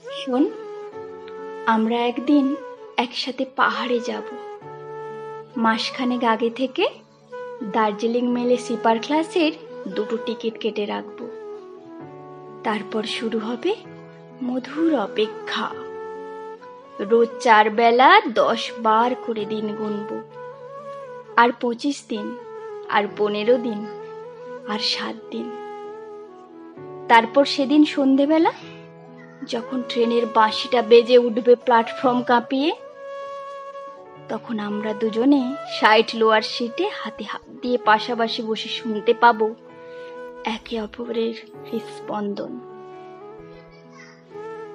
শোন, আমরা একদিন একসাথে পাহাড়ে যাব। মাসখানেক আগে থেকে দার্জিলিং মেলে স্লিপার ক্লাসের 2টো টিকিট কেটে রাখবো। তারপর শুরু হবে মধুর অপেক্ষা। রোজ 4 বেলা 10 বার করে দিন গুনবো। আর 25 দিন, আর 15 দিন, আর 7 দিন। তারপর সেদিন সন্ধেবেলা যখন ট্রেনের বাঁশিটা বেজে উঠবে প্ল্যাটফর্ম কাঁপিয়ে, তখন আমরা দুজনে সাইড লোয়ার সিটে হাতে হাত দিয়ে পাশাপাশি বসে শুনতে পাবো একে অপরের হৃদস্পন্দন।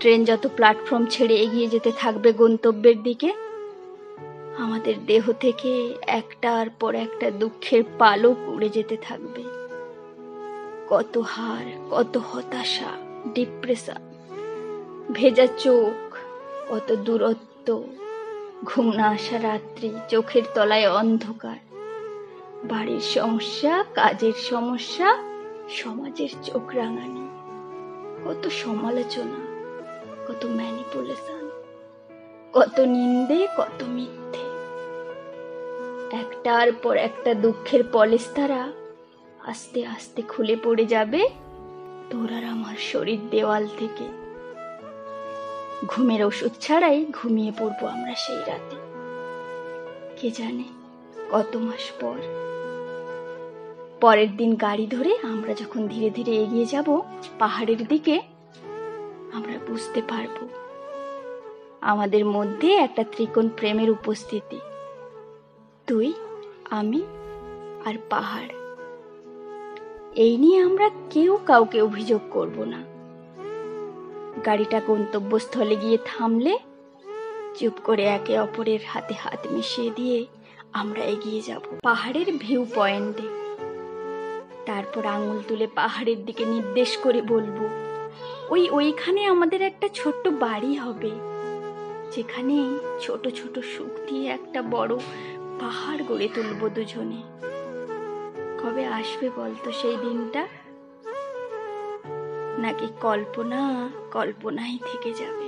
ট্রেন যত প্ল্যাটফর্ম ছেড়ে এগিয়ে যেতে থাকবে গন্তব্যের দিকে, আমাদের দেহ থেকে একটার পর একটা দুঃখের পালক উড়ে যেতে থাকবে। কত হার, কত হতাশা, ডিপ্রেশন, ভেজা চোখ, কত দূরত্ব, ঘুম না আসা রাত্রি, চোখের তলায় অন্ধকার, বাড়ির সমস্যা, কাজের সমস্যা, সমাজের চোখ রাঙানি, কত সমালোচনা, কত ম্যানিপুলেশন, কত নিন্দে, কত মিথ্যে। একটার পর একটা দুঃখের পলেস্তারা আস্তে আস্তে খুলে পড়ে যাবে তোর আর আমার শরীর দেওয়াল থেকে। ঘুমের ওষুধ ছাড়াই ঘুমিয়ে পড়বো আমরা সেই রাতে। কে জানে কত মাস পর। পরের দিন গাড়ি ধরে আমরা যখন ধীরে ধীরে এগিয়ে যাব পাহাড়ের দিকে, আমরা বুঝতে পারবো আমাদের মধ্যে একটা ত্রিকোণ প্রেমের উপস্থিতি। তুই, আমি আর পাহাড়। এই নিয়ে আমরা কেউ কাউকে অভিযোগ করব না। গাড়িটা গন্তব্যস্থলে গিয়ে থামলে চুপ করে একে অপরের হাতে হাত মিশিয়ে দিয়ে আমরা এগিয়ে যাব পাহাড়ের ভিউ পয়েন্টে। তারপর আঙুল তুলে পাহাড়ের দিকে নির্দেশ করে বলবো, ওইখানে আমাদের একটা ছোট্ট বাড়ি হবে, যেখানে ছোট ছোট সুখ দিয়ে একটা বড় পাহাড় গড়ে তুলবো দুজনে। কবে আসবে বলতো সেই দিনটা? নাকি কল্পনাই থেকে যাবে?